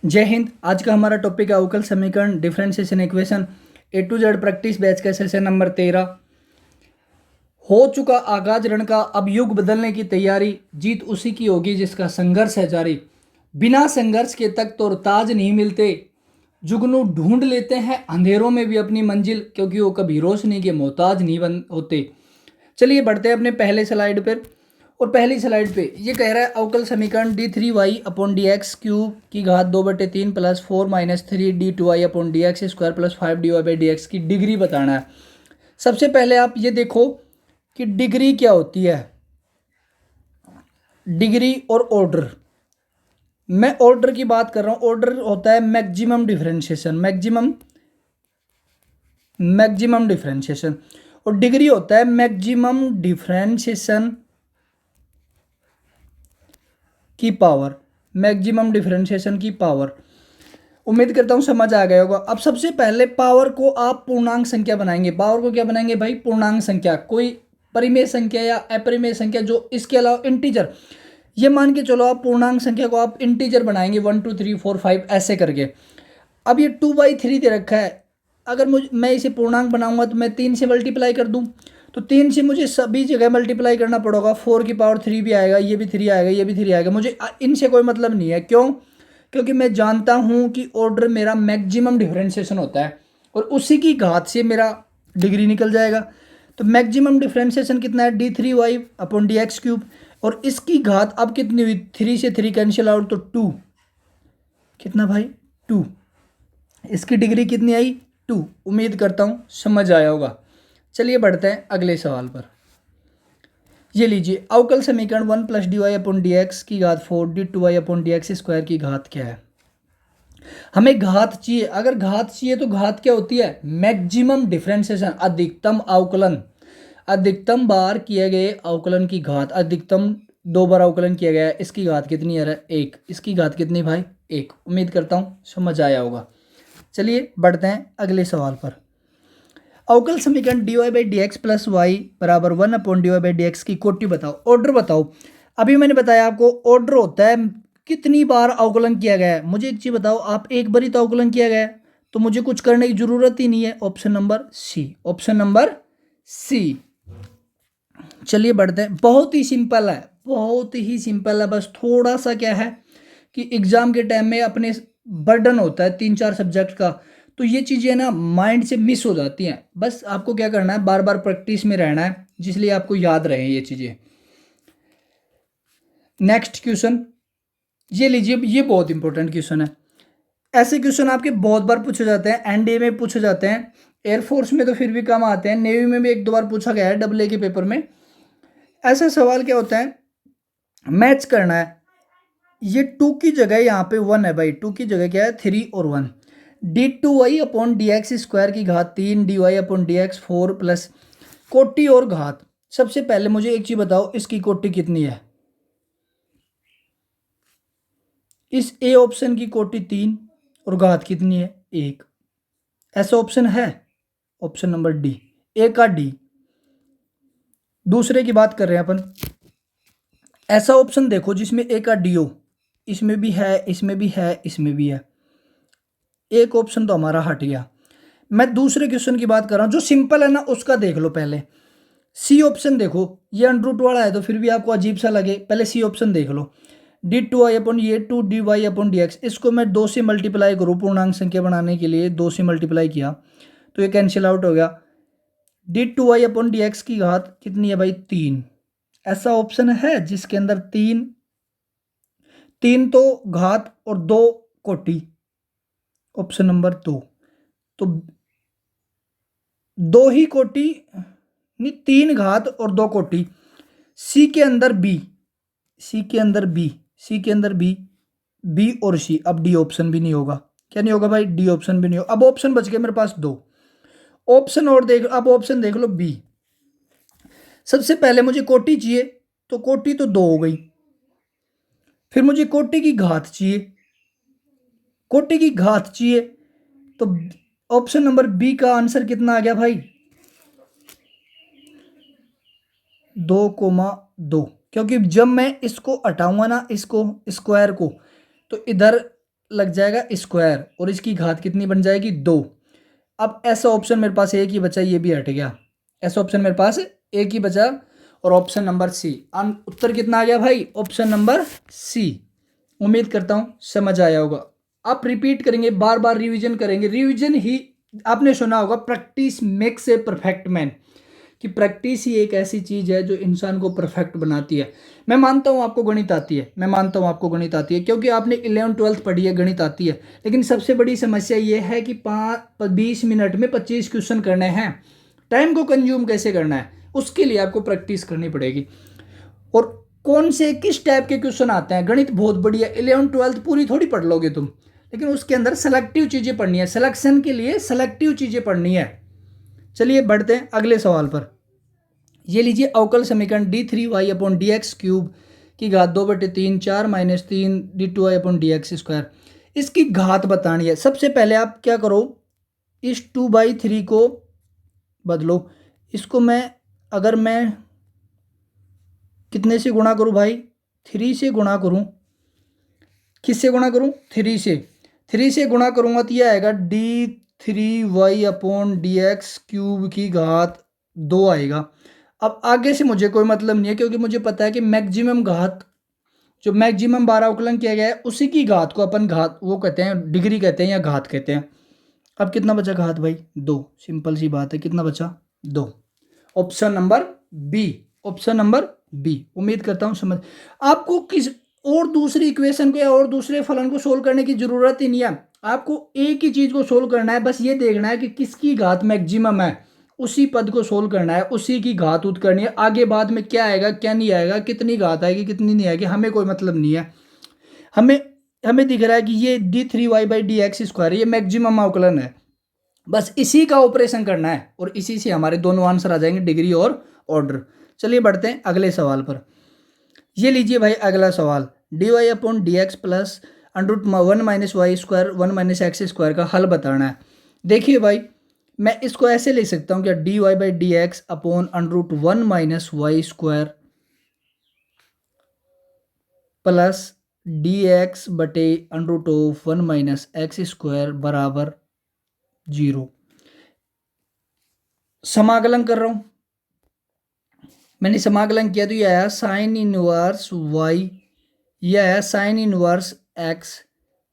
जय हिंद। आज का हमारा टॉपिक है अवकल समीकरण differentiation equation A to Z practice batch का सेशन नंबर 13। हो चुका आगाज रण का, अब युग बदलने की तैयारी, जीत उसी की होगी जिसका संघर्ष है जारी। बिना संघर्ष के तक तो ताज नहीं मिलते, जुगनू ढूंढ लेते हैं अंधेरों में भी अपनी मंजिल, क्योंकि वो कभी रोशनी के मोहताज नहीं बन होते। चलिए बढ़ते हैं अपने पहले स्लाइड पर। और पहली स्लाइड पे ये कह रहा है अवकल समीकरण d3y/dx³ की घात 2/3 प्लस 4-3d2y/dx² प्लस 5dy/dx की डिग्री बताना है। सबसे पहले आप ये देखो कि डिग्री क्या होती है। डिग्री और ऑर्डर, मैं ऑर्डर की बात कर रहा हूं। ऑर्डर होता है मैक्सिमम डिफरेंशिएशन, मैक्सिमम डिफरेंशिएशन, और डिग्री होता है मैक्सिमम डिफरेंशिएशन की पावर, मैक्सिमम डिफरेंशिएशन की पावर। उम्मीद करता हूं समझ आ गया होगा। अब सबसे पहले पावर को आप पूर्णांक संख्या बनाएंगे। पावर को क्या बनाएंगे भाई? पूर्णांक संख्या, कोई परिमेय संख्या या अपरिमेय संख्या, जो इसके अलावा इंटीजर। ये मान के चलो आप पूर्णांक संख्या को आप इंटीजर बनाएंगे 1 2 3 4 5 ऐसे करके। अब ये 2/3 दे रखा है। अगर मैं इसे पूर्णांक बनाऊंगा तो मैं 3 से मल्टीप्लाई कर दूं, तो 3 से मुझे सभी जगह मल्टीप्लाई करना पड़ेगा। 4 की पावर 3 भी आएगा, ये भी 3 आएगा, ये भी 3 आएगा। मुझे इनसे कोई मतलब नहीं है। क्यों? क्योंकि मैं जानता हूं कि ऑर्डर मेरा मैक्सिमम डिफरेंशिएशन होता है और उसी की घात से मेरा डिग्री निकल जाएगा। तो मैक्सिमम डिफरेंशिएशन कितना है? d3y/dx³। और इसकी घात अब कितनी हुई? 3 से 3 कैंसिल आउट, तो 2। कितना भाई? 2। इसकी डिग्री कितनी आई? 2। उम्मीद करता हूं समझ आया होगा। चलिए बढ़ते हैं अगले सवाल पर। ये लीजिए अवकल समीकरण 1+dy/dx की घात 4 d2y/dx² की घात क्या है। हमें घात चाहिए। अगर घात चाहिए तो घात क्या होती है? मैक्सिमम डिफरेंशिएशन, अधिकतम अवकलन। अधिकतम बार किए गए अवकलन की घात, अधिकतम 2 बार अवकलन किया गया है, इसकी घात कितनी है? 1। इसकी घात कितनी भाई? 1। उम्मीद करता हूं समझ आया होगा। चलिए बढ़ते हैं अगले सवाल पर। अवकल समीकरण dy/dx प्लस वाई बराबर 1/dy/dx की कोटि बताओ। ऑर्डर बताओ। अभी मैंने बताया आपको ऑर्डर होता है कितनी बार अवकलन किया गया है। मुझे एक चीज बताओ, आप एक बार ही तो अवकलन किया गया है, तो मुझे कुछ करने की जरूरत ही नहीं है। Option number C, option number C. चलिए बढ़ते हैं। बहुत ही सिंपल है, बहुत ही सिंपल है। बस थोड़ा सा क्या है कि एग्जाम के टाइम में अपने बर्डन होता है 3-4 सब्जेक्ट का, तो ये चीज़ें ना माइंड से मिस हो जाती हैं। बस आपको क्या करना है, बार बार प्रैक्टिस में रहना है, जिसलिए आपको याद रहे ये चीज़ें। नेक्स्ट क्वेश्चन ये लीजिए, ये बहुत इंपॉर्टेंट क्वेश्चन है। ऐसे क्वेश्चन आपके बहुत बार पूछे जाते हैं, एनडीए में पूछे जाते हैं, एयरफोर्स में तो फिर भी कम आते हैं, नेवी में भी 1-2 बार पूछा गया है, AA के पेपर में। ऐसा सवाल क्या होता है, मैच करना है। ये 2 की जगह यहाँ पे 1 है भाई। 2 की जगह क्या है? 3 और 1। d2y/dx² की घात 3 dy/dx 4 प्लस कोटि और घात। सबसे पहले मुझे एक चीज बताओ, इसकी कोटि कितनी है? इस ए ऑप्शन की कोटि 3 और घात कितनी है? 1। ऐसा ऑप्शन है? ऑप्शन नंबर डी, ए का डी। दूसरे की बात कर रहे हैं अपन। ऐसा ऑप्शन देखो जिसमें ए का डी हो। इसमें भी है, इसमें भी है, इसमें भी है। एक ऑप्शन तो हमारा हट गया। मैं दूसरे क्वेश्चन की बात कर रहा हूं, जो सिंपल है ना, उसका देख लो पहले। सी ऑप्शन देखो, ये अंडर रूट वाला है तो फिर भी आपको अजीब सा लगे, पहले सी ऑप्शन देख लो। d2y/2dy/dx, इसको मैं 2 से मल्टीप्लाई करूँ पूर्णांक संख्या बनाने के लिए, 2 से मल्टीप्लाई किया तो ये कैंसिल आउट हो गया। d2y/dx की घात कितनी है भाई? 3। ऐसा ऑप्शन है जिसके अंदर 3, 3 तो घात और 2 कोटि। Option number 2। तो 2 ही कोटि नहीं, 3 घात और 2 कोटि। सी के अंदर बी, सी के अंदर बी, सी के अंदर बी, बी और सी। अब डी ऑप्शन भी नहीं होगा। क्या नहीं होगा भाई? डी ऑप्शन भी नहीं होगा। अब ऑप्शन बच गए मेरे पास 2 ऑप्शन और देख। अब ऑप्शन देख लो बी। सबसे पहले मुझे कोटि चाहिए, तो कोटि तो 2 हो गई। फिर मुझे कोटि की घात चाहिए, कोटि की घात चाहिए, तो ऑप्शन नंबर बी का आंसर कितना आ गया भाई? 2,2। क्योंकि जब मैं इसको हटाऊंगा ना, इसको स्क्वायर को, तो इधर लग जाएगा स्क्वायर और इसकी घात कितनी बन जाएगी 2। अब ऐसा ऑप्शन मेरे पास एक ही बचा, ये भी हट गया। ऐसा ऑप्शन मेरे पास एक ही बचा और ऑप्शन नंबर सी। उत्तर कितना आ गया भाई? Option number C. उम्मीद करता हूँ समझ आया होगा। आप रिपीट करेंगे, बार बार रिवीजन करेंगे। रिवीजन ही, आपने सुना होगा practice makes a perfect man, कि प्रैक्टिस ही एक ऐसी चीज़ है जो इंसान को परफेक्ट बनाती है। मैं मानता हूँ आपको गणित आती है, मैं मानता हूँ आपको गणित आती है, क्योंकि आपने 11th-12th पढ़ी है, गणित आती है। लेकिन सबसे बड़ी समस्या ये है कि 20 मिनट में 25 क्वेश्चन करने हैं। टाइम को कंज्यूम कैसे करना है, उसके लिए आपको प्रैक्टिस करनी पड़ेगी। और कौन से किस टाइप के क्वेश्चन आते हैं, गणित बहुत बढ़िया। 11th-12th पूरी थोड़ी पढ़ लोगे तुम, लेकिन उसके अंदर सेलेक्टिव चीज़ें पढ़नी है। सिलेक्शन के लिए सेलेक्टिव चीज़ें पढ़नी है। चलिए बढ़ते हैं अगले सवाल पर। ये लीजिए, अवकल समीकरण d3y/dx³ की घात 2/3 4 - 3 d2y/dx², इसकी घात बतानी है। सबसे पहले आप क्या करो, इस 2/3 को बदलो। इसको अगर मैं कितने से गुणा करूं भाई? 3 से गुणा करूं। किससे गुणा करूं? 3 से। 3 से गुणा करूंगा तो यह आएगा d3y/dx³ की घात 2 आएगा। अब आगे से मुझे कोई मतलब नहीं है, क्योंकि मुझे पता है कि मैक्सिमम घात, जो मैक्सिमम 12 अवकलन किया गया है, उसी की घात को अपन घात वो कहते हैं, डिग्री कहते हैं या घात कहते हैं। अब कितना बचा घात भाई? 2। सिंपल सी बात है, कितना बचा? 2। Option number B, option number B. उम्मीद करता हूं समझ। आपको किस और दूसरी इक्वेशन को या और दूसरे फलन को सोल्व करने की जरूरत ही नहीं है। आपको एक ही चीज को सोल्व करना है, बस ये देखना है कि किसकी घात मैक्सिमम है, उसी पद को सोल्व करना है, उसी की घात उत करनी है। आगे बाद में क्या आएगा क्या नहीं आएगा, कितनी घात आएगी कितनी नहीं आएगी, हमें कोई मतलब नहीं है। हमें हमें दिख रहा है कि ये d3y/dx², ये मैक्सिमम अवकलन है। बस इसी का ऑपरेशन करना है और इसी से हमारे दोनों आंसर आ जाएंगे, डिग्री और ऑर्डर। चलिए बढ़ते हैं अगले सवाल पर। ये लीजिए भाई अगला सवाल, dy/dx प्लस √1 - y², 1 - x² का हल बताना है। देखिए भाई, मैं इसको ऐसे लिख सकता हूँ क्या, dy/dx upon √1 - y² plus dx बटे √1 - x² बराबर 0। समाकलन कर रहा हूँ, मैंने समाकलन किया तो ये आया साइन इनवर्स y, ये आया साइन इनवर्स x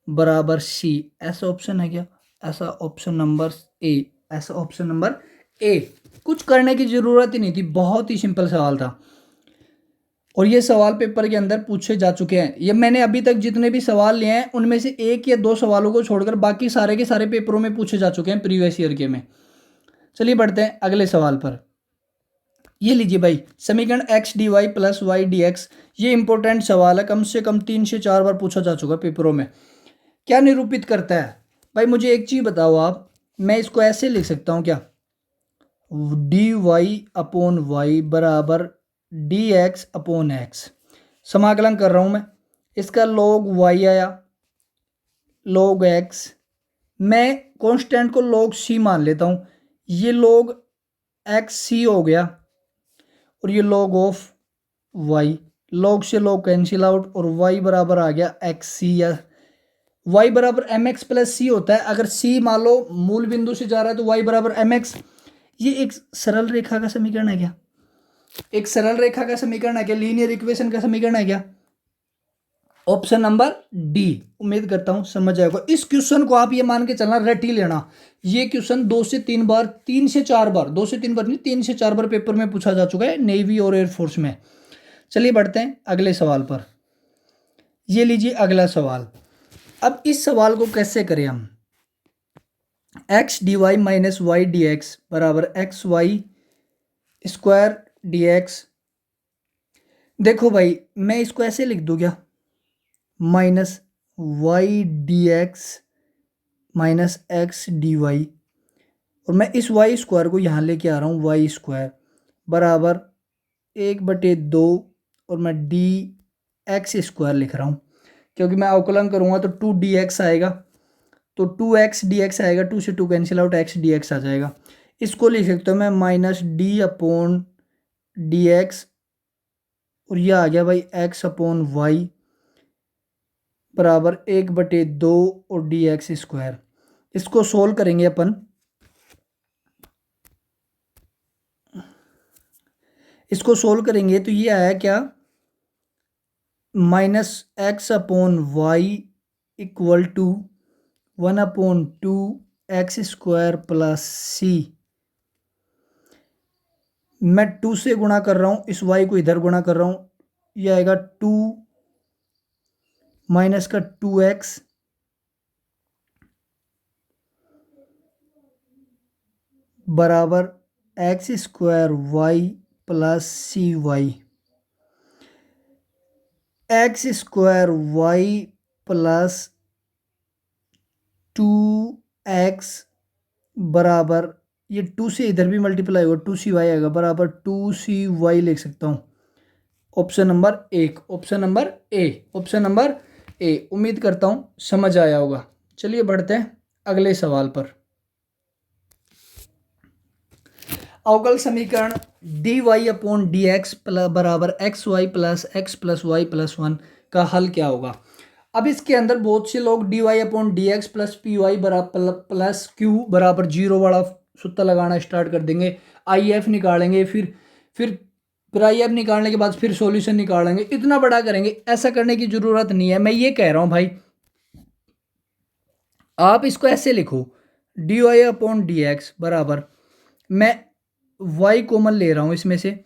बराबर c। ऐसा ऑप्शन है क्या? ऐसा ऑप्शन नंबर ए, ऐसा ऑप्शन नंबर ए। कुछ करने की जरूरत ही नहीं थी, बहुत ही सिंपल सवाल था। और ये सवाल पेपर के अंदर पूछे जा चुके हैं। ये मैंने अभी तक जितने भी सवाल लिए हैं उनमें से 1 या 2 सवालों को छोड़कर बाकी सारे के सारे पेपरों में पूछे जा चुके हैं, प्रीवियस ईयर के में। चलिए बढ़ते हैं अगले सवाल पर। ये लीजिए भाई, समीकरण x/dy प्लस y/dx, ये इंपॉर्टेंट सवाल है, कम से कम 3 से 4 बार पूछा जा चुका है पेपरों में। क्या निरूपित करता है भाई? मुझे एक चीज़ बताओ आप, मैं इसको ऐसे लिख सकता हूँ क्या, dy/y बराबर dx/x। समाकलन कर रहा हूँ मैं, इसका log y आया, log x, मैं कांस्टेंट को log c मान लेता हूँ, ये log x c हो गया और ये log ऑफ y, log से log कैंसिल आउट और y बराबर आ गया एक्स सी, या y बराबर एम एक्स प्लस सी होता है। अगर c मान लो मूल बिंदु से जा रहा है तो y बराबर एम एक्स। ये एक सरल रेखा का समीकरण है क्या? एक सरल रेखा का समीकरण है क्या? लीनियर इक्वेशन का समीकरण है क्या? Option number D. उम्मीद करता हूं समझ आएगा। इस क्वेश्चन को आप ये मान के चलना, रट ही लेना। ये क्वेश्चन 2 से 3 बार, 3 से 4 बार, 2 से 3 बार नहीं, 3 से 4 बार पेपर में पूछा जा चुका है, नेवी और एयरफोर्स में। चलिए बढ़ते हैं अगले सवाल पर। ये लीजिए अगला सवाल। अब इस सवाल को कैसे करें हम, x/dy माइनस y/dx बराबर xy² dx। देखो भाई, मैं इसको ऐसे लिख दूं क्या, माइनस y/dx माइनस x/dy, और मैं इस y² को यहाँ लेके आ रहा हूँ, y² बराबर 1/2 और मैं dx² लिख रहा हूँ, क्योंकि मैं अवकलन करूँगा तो 2dx आएगा, तो 2x dx आएगा, 2 से 2 कैंसिल आउट, x dx आ जाएगा। इसको लिख सकता हूँ मैं माइनस d/dx, और यह आ गया भाई x/y बराबर 1/2 और डी एक्स स्क्वायर। इसको सोल्व करेंगे अपन। इसको सोल्व करेंगे तो ये आया क्या, -x/y equal to 1/2x² plus सी। मैं 2 से गुणा कर रहा हूँ, इस y को इधर गुणा कर रहा हूँ, ये आएगा 2 माइनस का 2x बराबर x² y plus c y. x² y plus 2x बराबर, ये 2 से इधर भी मल्टीप्लाई होगा, 2c y आएगा बराबर 2c y लिख सकता हूँ। Option number 1, option number A, option number A. उम्मीद करता हूँ समझ आया होगा। चलिए बढ़ते हैं अगले सवाल पर। अवकल समीकरण dy/dx बराबर xy plus x plus y plus 1 का हल क्या होगा। अब इसके अंदर बहुत से लोग dy/dx प्लस पी वाई बराबर प्लस क्यू बराबर 0 वाला सूत्र लगाना स्टार्ट कर देंगे। IF निकालेंगे, फिर IF निकालने के बाद फिर सॉल्यूशन निकालेंगे, इतना बड़ा करेंगे। ऐसा करने की ज़रूरत नहीं है। मैं ये कह रहा हूँ भाई, आप इसको ऐसे लिखो, dy/dx बराबर, मैं y कॉमन ले रहा हूँ इसमें से,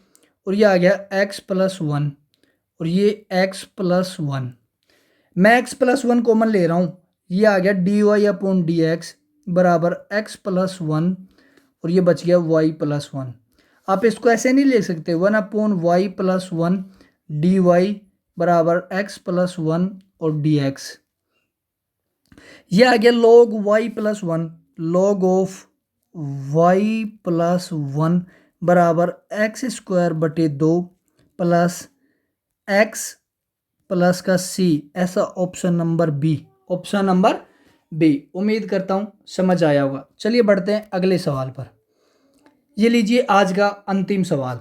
और ये आ गया x प्लस 1 और ये x प्लस 1। मैं x प्लस 1 कॉमन ले रहा हूँ, ये आ गया dy/dx बराबर x प्लस 1 और ये बच गया y प्लस 1। आप इसको ऐसे नहीं ले सकते, 1/y प्लस 1 dy बराबर x प्लस 1 और dx। ये आ गया log y plus 1, log of y plus 1 बराबर x² 2 प्लस x प्लस का c। ऐसा option number B, option number B. उम्मीद करता हूँ समझ आया होगा। चलिए बढ़ते हैं अगले सवाल पर। ये लीजिए आज का अंतिम सवाल,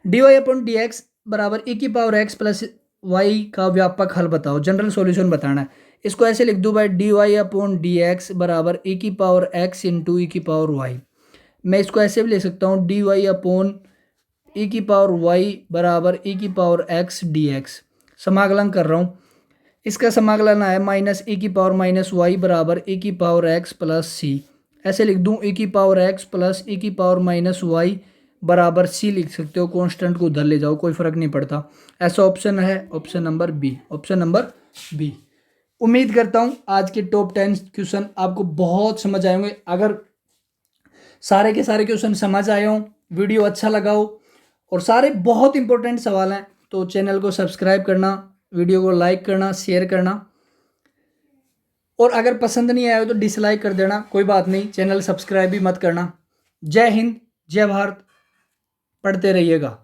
dy/dx बराबर e⁻x प्लस वाई का व्यापक हल बताओ, जनरल सॉल्यूशन बताना है। इसको ऐसे लिख दूँ भाई, dy/dx बराबर e⁻x इंटू e⁻y। मैं इसको ऐसे भी ले सकता हूँ, dy/e⁻y बराबर e⁻x dx। समाकलन कर रहा हूँ, इसका समाकलन है -e⁻−y बराबर e⁻x प्लस सी। ऐसे लिख दूँ, e⁻x प्लस e⁻−y बराबर सी लिख सकते हो। कांस्टेंट को उधर ले जाओ, कोई फर्क नहीं पड़ता। ऐसा ऑप्शन है, option number B, option number B. उम्मीद करता हूँ आज के टॉप 10 क्वेश्चन आपको बहुत समझ आए होंगे। अगर सारे के सारे क्वेश्चन समझ आए हों, वीडियो अच्छा लगा हो और सारे बहुत इंपॉर्टेंट सवाल हैं, तो चैनल को सब्सक्राइब करना, वीडियो को लाइक करना, शेयर करना, और अगर पसंद नहीं आया हो तो डिसलाइक कर देना, कोई बात नहीं। चैनल सब्सक्राइब भी मत करना। जय हिंद, जय भारत, पढ़ते रहिएगा।